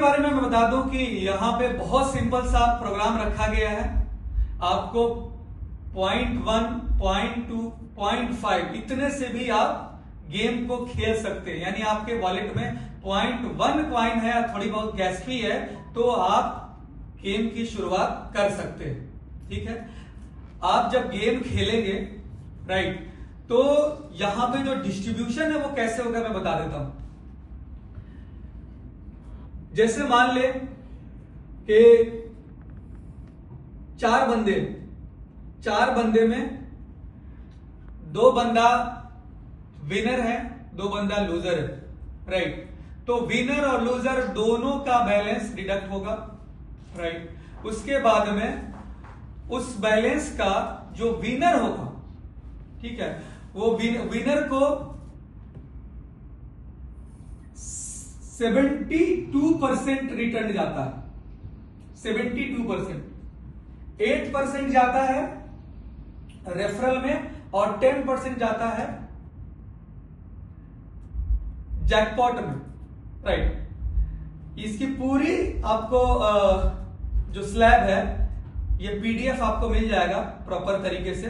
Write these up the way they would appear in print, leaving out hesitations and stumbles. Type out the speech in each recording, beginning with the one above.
बारे में मैं बता दूं कि यहां पे बहुत सिंपल सा प्रोग्राम रखा गया है। आपको 0.1, 0.2, 0.5 इतने से भी आप गेम को खेल सकते हैं। यानी आपके वॉलेट में 0.1 कॉइन है या थोड़ी बहुत गैस फी है तो आप गेम की शुरुआत कर सकते हैं। ठीक है, आप जब गेम खेलेंगे राइट, तो यहां पे जो डिस्ट्रीब्यूशन है वो कैसे होगा मैं बता देता हूं। जैसे मान ले कि 4 बंदे में 2 बंदा विनर है, 2 बंदा लूजर है राइट। तो विनर और लूजर दोनों का बैलेंस डिडक्ट होगा राइट। उसके बाद में उस बैलेंस का जो विनर होगा, ठीक है, वो विनर को 72% रिटर्न जाता है। 72% 8% जाता है रेफरल में और 10% जाता है जैकपॉट में राइट। इसकी पूरी आपको जो स्लैब है ये पीडीएफ आपको मिल जाएगा प्रॉपर तरीके से,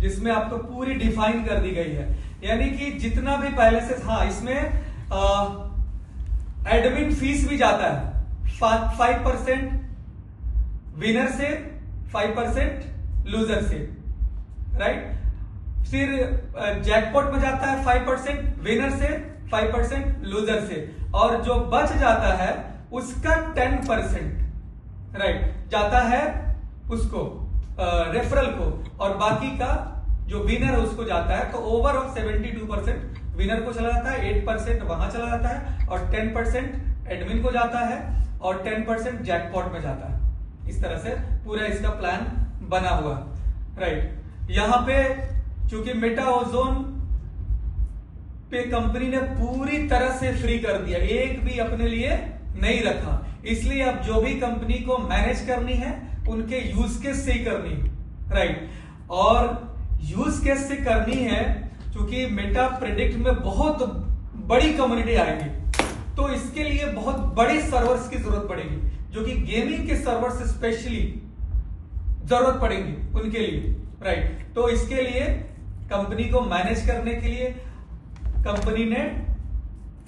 जिसमें आपको पूरी डिफाइन कर दी गई है। यानी कि जितना भी पहले से, हाँ इसमें एडमिन फीस भी जाता है 5% विनर से, 5% लूजर से राइट। फिर जैकपॉट में जाता है 5% विनर से, 5% लूजर से, और जो बच जाता है उसका 10% राइट जाता है उसको रेफरल को, और बाकी का जो विनर है उसको जाता है। तो ओवरऑल 72% विनर को चला जाता है, 8% वहां चला जाता है और 10% एडमिन को जाता है और 10% जैकपॉट में जाता है। इस तरह से पूरा इसका प्लान बना हुआ राइट। यहां पे चूंकि मेटा ओजोन पे कंपनी ने पूरी तरह से फ्री कर दिया, एक भी अपने लिए नहीं रखा, इसलिए अब जो भी कंपनी को मैनेज करनी है उनके यूज केस से ही करनी है राइट। और यूज केस से करनी है क्योंकि मेटा प्रेडिक्ट में बहुत बड़ी कम्युनिटी आएगी, तो इसके लिए बहुत बड़े सर्वर्स की जरूरत पड़ेगी, जो कि गेमिंग के सर्वर्स स्पेशली जरूरत पड़ेगी उनके लिए राइट। तो इसके लिए कंपनी को मैनेज करने के लिए कंपनी ने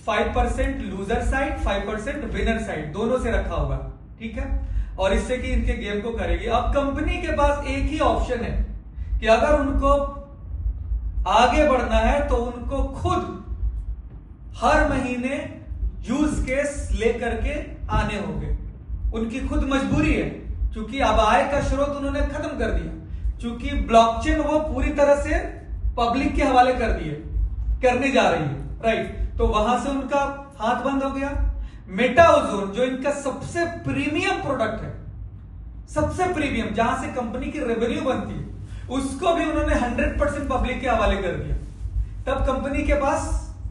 5% लूजर साइड, 5% विनर साइड दोनों से रखा होगा, ठीक है, और इससे कि इनके गेम को करेगी। अब कंपनी के पास एक ही ऑप्शन है कि अगर उनको आगे बढ़ना है तो उनको खुद हर महीने यूज केस लेकर के आने होंगे। उनकी खुद मजबूरी है, क्योंकि अब आय का स्रोत उन्होंने खत्म कर दिया, क्योंकि ब्लॉकचेन वो पूरी तरह से पब्लिक के हवाले कर दिए, करने जा रही है राइट। तो वहां से उनका हाथ बंद हो गया। मेटा ओजोन जो इनका सबसे प्रीमियम प्रोडक्ट है, सबसे प्रीमियम, जहां से कंपनी की रेवेन्यू बनती है, उसको भी उन्होंने 100% पब्लिक के हवाले कर दिया। तब कंपनी के पास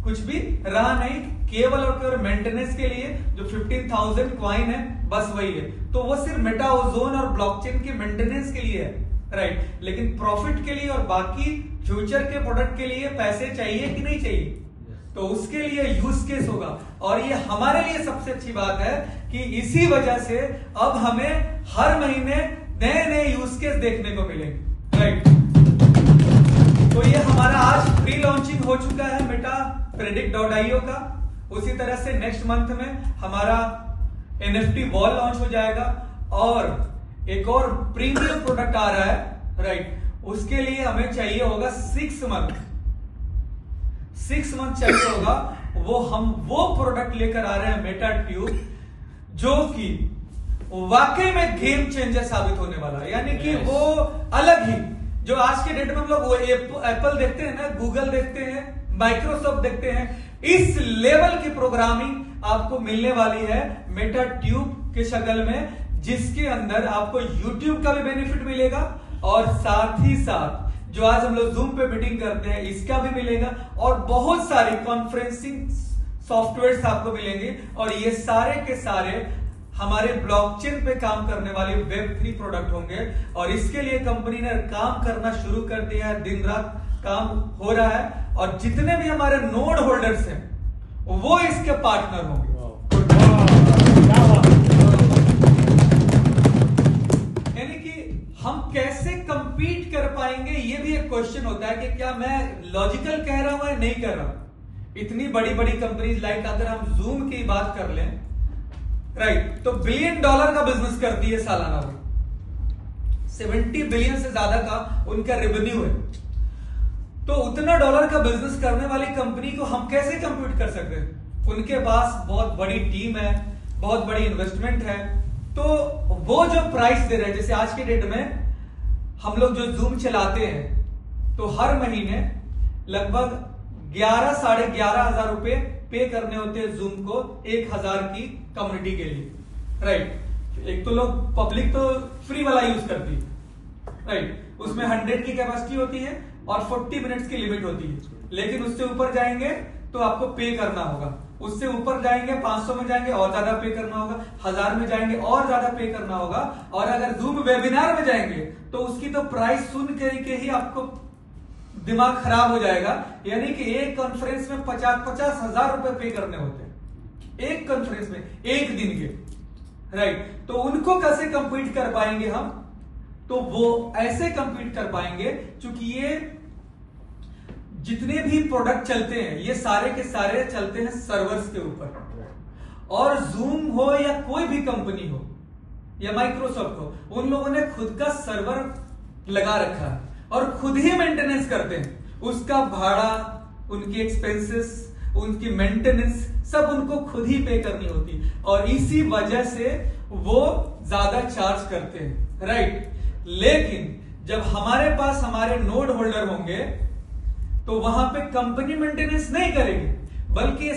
कुछ भी रहा नहीं, केवल और केवल मेंटेनेंस के लिए जो 15,000 कॉइन है बस वही है। तो वो सिर्फ मेटा ओजोन और ब्लॉकचेन के मेंटेनेंस के लिए है राइट। लेकिन प्रॉफिट के लिए और बाकी फ्यूचर के प्रोडक्ट के लिए पैसे चाहिए कि नहीं चाहिए, तो उसके लिए यूज केस होगा। और ये हमारे लिए सबसे अच्छी बात है कि इसी वजह से अब हमें हर महीने नए नए यूज केस देखने को मिलेंगे राइट। तो ये हमारा आज प्री लॉन्चिंग हो चुका है मेटा predict.io का। उसी तरह से नेक्स्ट मंथ में हमारा NFT वॉल लॉन्च हो जाएगा, और एक और प्रीमियम प्रोडक्ट आ रहा है राइट। उसके लिए हमें चाहिए होगा 6 मंथ चाहिए होगा। हम वो प्रोडक्ट लेकर आ रहे हैं मेटा ट्यूब, जो कि वाकई में गेम चेंजर साबित होने वाला है। यानी कि वो अलग ही, जो आज के डेट में हम लोग एप्पल देखते हैं ना, गूगल देखते हैं, माइक्रोसॉफ्ट देखते हैं, इस लेवल की प्रोग्रामिंग आपको मिलने वाली है मेटा ट्यूब के शक्ल में, जिसके अंदर आपको यूट्यूब का भी बेनिफिट मिलेगा और साथ ही साथ जो आज हम लोग जूम पे मीटिंग करते हैं इसका भी मिलेगा, और बहुत सारी कॉन्फ्रेंसिंग सॉफ्टवेयर्स आपको मिलेंगे। और ये सारे के सारे हमारे ब्लॉकचेन पे काम करने वाले Web3 प्रोडक्ट होंगे। और इसके लिए कंपनी ने काम करना शुरू कर दिया है, दिन रात काम हो रहा है, और जितने भी हमारे नोड होल्डर्स हैं वो इसके पार्टनर होंगे। लॉजिकल कह रहा हूं या नहीं कर रहा हूं? इतनी बड़ी बड़ी कंपनीज लाइक अगर हम जूम की बात कर लें, राइट, तो $1 बिलियन का बिजनेस करती है सालाना, वो 70 बिलियन से ज्यादा का उनका रेवेन्यू है। तो उतना डॉलर का बिजनेस करने वाली कंपनी को हम कैसे कंप्यूट कर सकते हैं? उनके पास बहुत बड़ी टीम है, बहुत बड़ी इन्वेस्टमेंट है, तो वो जो प्राइस दे रहे हैं, जैसे आज के डेट में हम लोग जो जूम चलाते हैं तो हर महीने लगभग 11 साढ़े 11 हजार रुपए पे करने होते हैं जूम को 1000 की कम्युनिटी के लिए, राइट। एक तो लोग पब्लिक तो फ्री वाला यूज करती है, राइट, उसमें 100 की कैपेसिटी होती है और 40 मिनट्स की लिमिट होती है, लेकिन उससे ऊपर जाएंगे तो आपको पे करना होगा, उससे ऊपर जाएंगे 500 में जाएंगे और ज्यादा पे करना होगा, 1000 में जाएंगे और ज्यादा पे करना होगा, और अगर जूम वेबिनार में जाएंगे तो उसकी तो प्राइस सुन के ही आपको दिमाग खराब हो जाएगा। यानी कि एक कॉन्फ्रेंस में 50-50 हजार रुपए पे करने होते हैं एक कॉन्फ्रेंस में, एक दिन के, राइट। तो उनको कैसे कंप्लीट कर पाएंगे हम? तो वो ऐसे कंप्लीट कर पाएंगे क्योंकि ये जितने भी प्रोडक्ट चलते हैं ये सारे के सारे चलते हैं सर्वर्स के ऊपर, और जूम हो या कोई भी कंपनी हो या माइक्रोसॉफ्ट हो, उन लोगों ने खुद का सर्वर लगा रखा है और खुद ही मेंटेनेंस करते हैं। उसका भाड़ा, उनकी एक्सपेंसेस, उनकी मेंटेनेंस सब उनको खुद ही पे करनी होती है, और इसी वजह से वो ज्यादा चार्ज करते हैं, राइट। लेकिन जब हमारे पास हमारे नोड होल्डर होंगे तो वहां पे कंपनी मेंटेनेंस नहीं करेगी, बल्कि